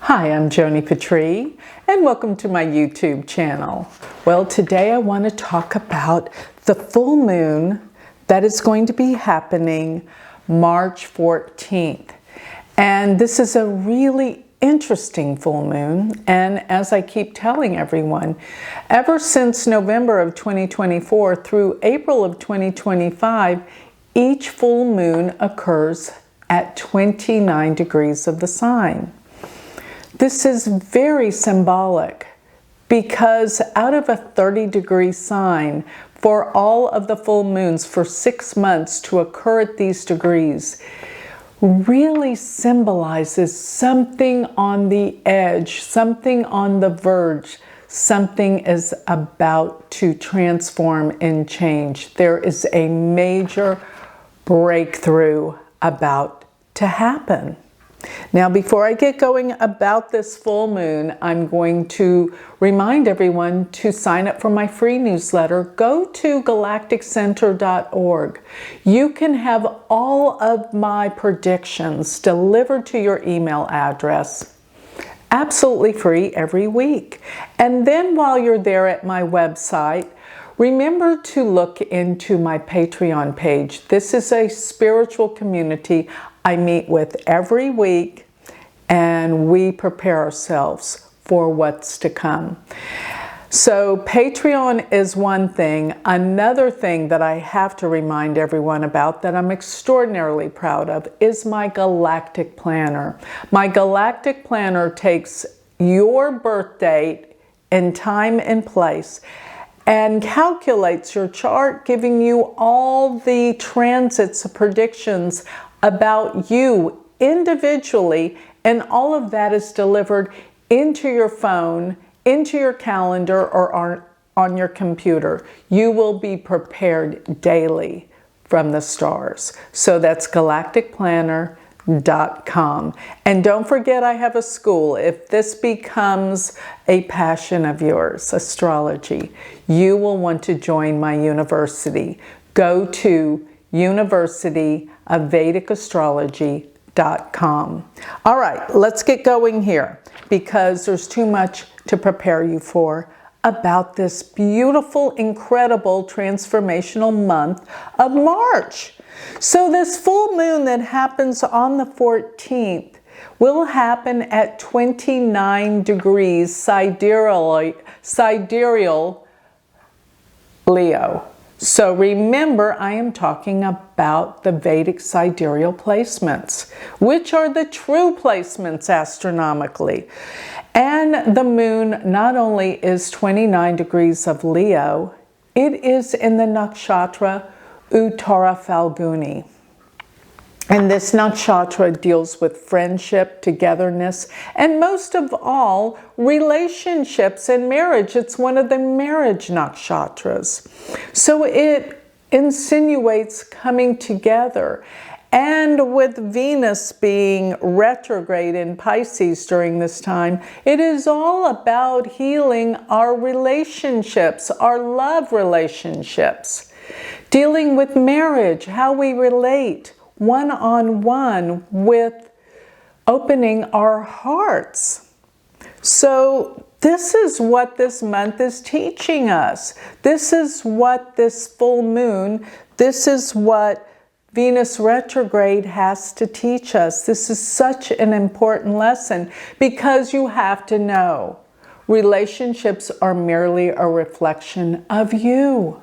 Hi, I'm Joni Patry, and welcome to my YouTube channel. Well, today I want to talk about the full moon that is going to be happening March 14th. And this is a really interesting full moon, and as I keep telling everyone, ever since November of 2024 through April of 2025, each full moon occurs at 29 degrees of the sign. This is very symbolic because out of a 30-degree sign, for all of the full moons for 6 months to occur at these degrees really symbolizes something on the edge, something on the verge, something is about to transform and change. There is a major breakthrough about to happen. Now, before I get going about this full moon, I'm going to remind everyone to sign up for my free newsletter. Go to galacticcenter.org. You can have all of my predictions delivered to your email address absolutely free every week. And then while you're there at my website, remember to look into my Patreon page. This is a spiritual community I meet with every week, and we prepare ourselves for what's to come. So Patreon is one thing. Another thing that I have to remind everyone about that I'm extraordinarily proud of is my Galactic Planner. My Galactic Planner takes your birth date and time and place and calculates your chart, giving you all the transits, predictions about you individually, and all of that is delivered into your phone, into your calendar, or on your computer. You will be prepared daily from the stars. So that's galacticplanner.com. And don't forget, I have a school. If this becomes a passion of yours, astrology, you will want to join my university. Go to University of Vedic Astrology.com. All right, let's get going here because there's too much to prepare you for about this beautiful, incredible, transformational month of March. So this full moon that happens on the 14th will happen at 29 degrees sidereal Leo. So remember, I am talking about the Vedic sidereal placements, which are the true placements astronomically. And the moon not only is 29 degrees of Leo, it is in the nakshatra Uttara Phalguni. And this nakshatra deals with friendship, togetherness, and most of all, relationships and marriage. It's one of the marriage nakshatras. So it insinuates coming together. And with Venus being retrograde in Pisces during this time, it is all about healing our relationships, our love relationships, dealing with marriage, how we relate one-on-one, with opening our hearts. So this is what this month is teaching us. This is what this full moon, this is what Venus retrograde has to teach us. This is such an important lesson because you have to know relationships are merely a reflection of you,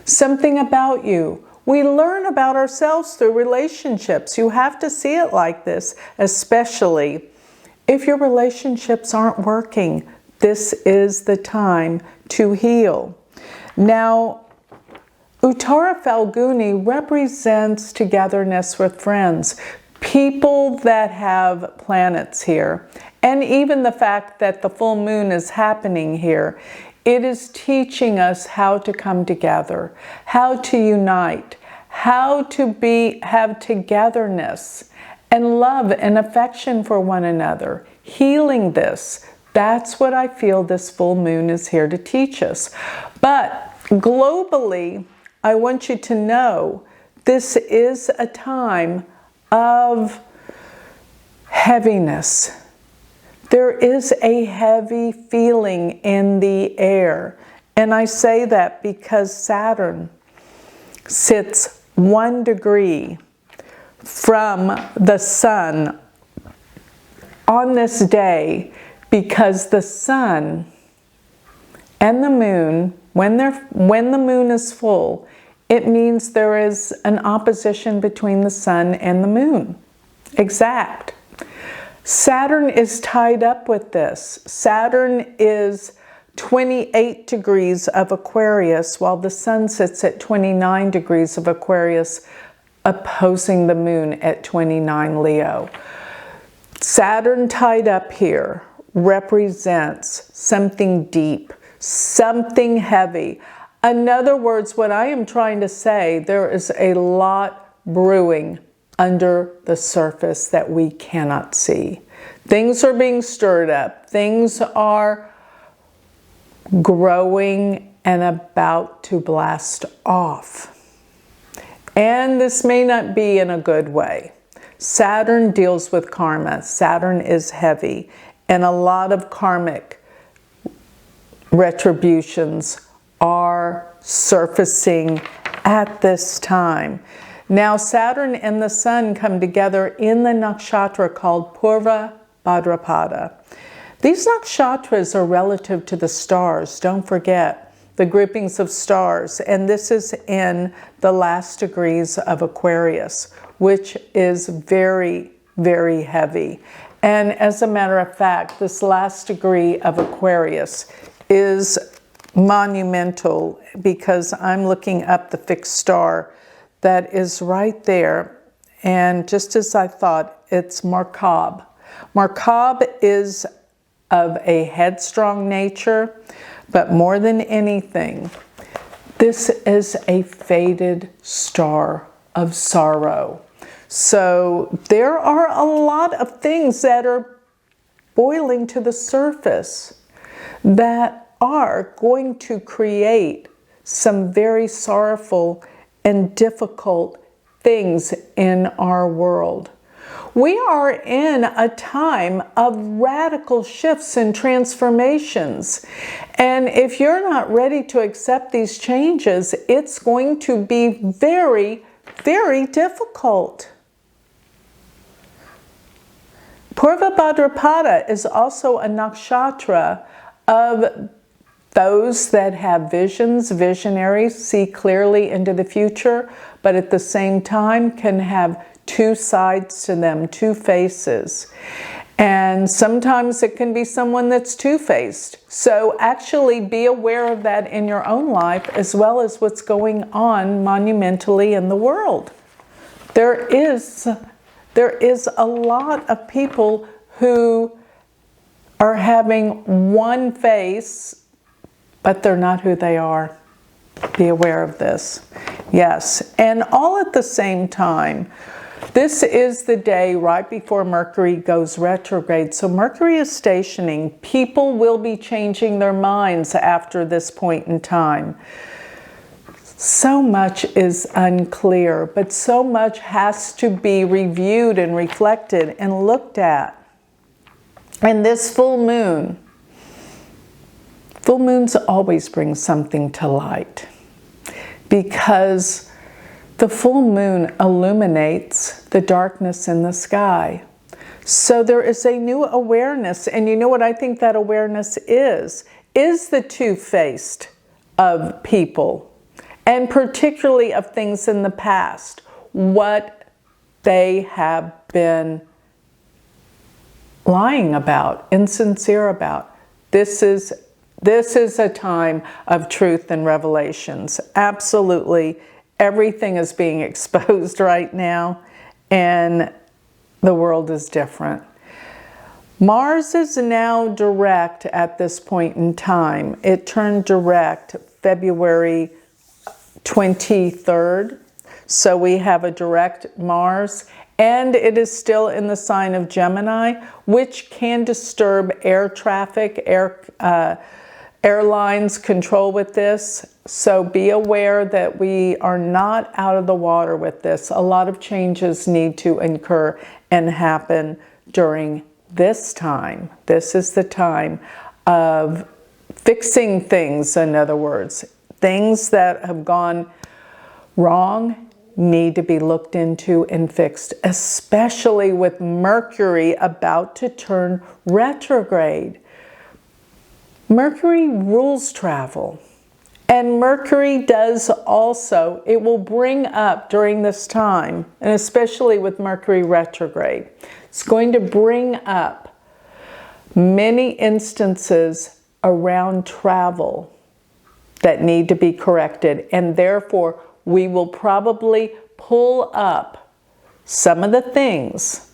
something about you. We learn about ourselves through relationships. You have to see it like this, especially if your relationships aren't working. This is the time to heal. Now, Uttara Phalguni represents togetherness with friends, people that have planets here, and even the fact that the full moon is happening here. It is teaching us how to come together, how to unite, how to have togetherness and love and affection for one another. Healing this. That's what I feel this full moon is here to teach us. But globally, I want you to know this is a time of heaviness. There is a heavy feeling in the air. And I say that because Saturn sits 1 degree from the sun on this day, because the sun and the moon, when the moon is full, it means there is an opposition between the sun and the moon. Exact. Saturn is tied up with this. Saturn is 28 degrees of Aquarius, while the sun sits at 29 degrees of Aquarius, opposing the moon at 29 Leo. Saturn tied up here represents something deep, something heavy. In other words, what I am trying to say, there is a lot brewing under the surface that we cannot see. Things are being stirred up. Things are growing and about to blast off. And this may not be in a good way. Saturn deals with karma. Saturn is heavy, and a lot of karmic retributions are surfacing at this time. Now, Saturn and the sun come together in the nakshatra called Purva Bhadrapada. These nakshatras are relative to the stars. Don't forget the groupings of stars. And this is in the last degrees of Aquarius, which is very, very heavy. And as a matter of fact, this last degree of Aquarius is monumental, because I'm looking up the fixed star that is right there. And just as I thought, it's Markab. Markab is of a headstrong nature, but more than anything, this is a faded star of sorrow. So there are a lot of things that are boiling to the surface that are going to create some very sorrowful and difficult things in our world. We are in a time of radical shifts and transformations. And if you're not ready to accept these changes, it's going to be very, very difficult. Purva Bhadrapada is also a nakshatra of those that have visions, visionaries, see clearly into the future, but at the same time can have two sides to them, two faces. And sometimes it can be someone that's two-faced. So actually be aware of that in your own life, as well as what's going on monumentally in the world. There is a lot of people who are having one face, but they're not who they are. Be aware of this. Yes, and all at the same time, this is the day right before Mercury goes retrograde. So Mercury is stationing. People will be changing their minds after this point in time. So much is unclear, but so much has to be reviewed and reflected and looked at. And this full moons always bring something to light, because the full moon illuminates the darkness in the sky. So there is a new awareness, and you know what I think that awareness is the two-faced of people, and particularly of things in the past, what they have been lying about, insincere about. This is a time of truth and revelations. Absolutely, everything is being exposed right now, and the world is different. Mars is now direct at this point in time. It turned direct February 23rd. So we have a direct Mars, and it is still in the sign of Gemini, which can disturb air traffic, airlines control with this. So be aware that we are not out of the water with this. A lot of changes need to occur and happen during this time. This is the time of fixing things, in other words. Things that have gone wrong need to be looked into and fixed, especially with Mercury about to turn retrograde. Mercury rules travel. And Mercury does also, it will bring up during this time, and especially with Mercury retrograde, it's going to bring up many instances around travel that need to be corrected. And therefore, we will probably pull up some of the things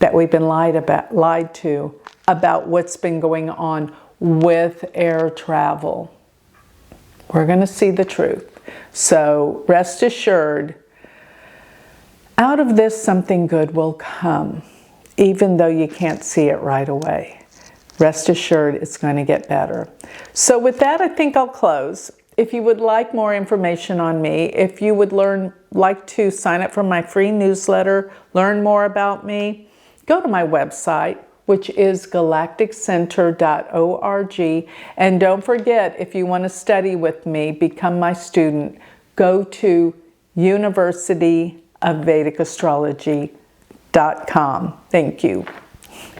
that we've been lied to about what's been going on with air travel. We're going to see the truth. So rest assured, out of this something good will come, even though you can't see it right away. Rest assured it's going to get better. So with that, I think I'll close. If you would like more information on me, if you would like to sign up for my free newsletter, learn more about me, go to my website, which is galacticcenter.org. And don't forget, if you want to study with me, become my student, go to universityofvedicastrology.com. Thank you.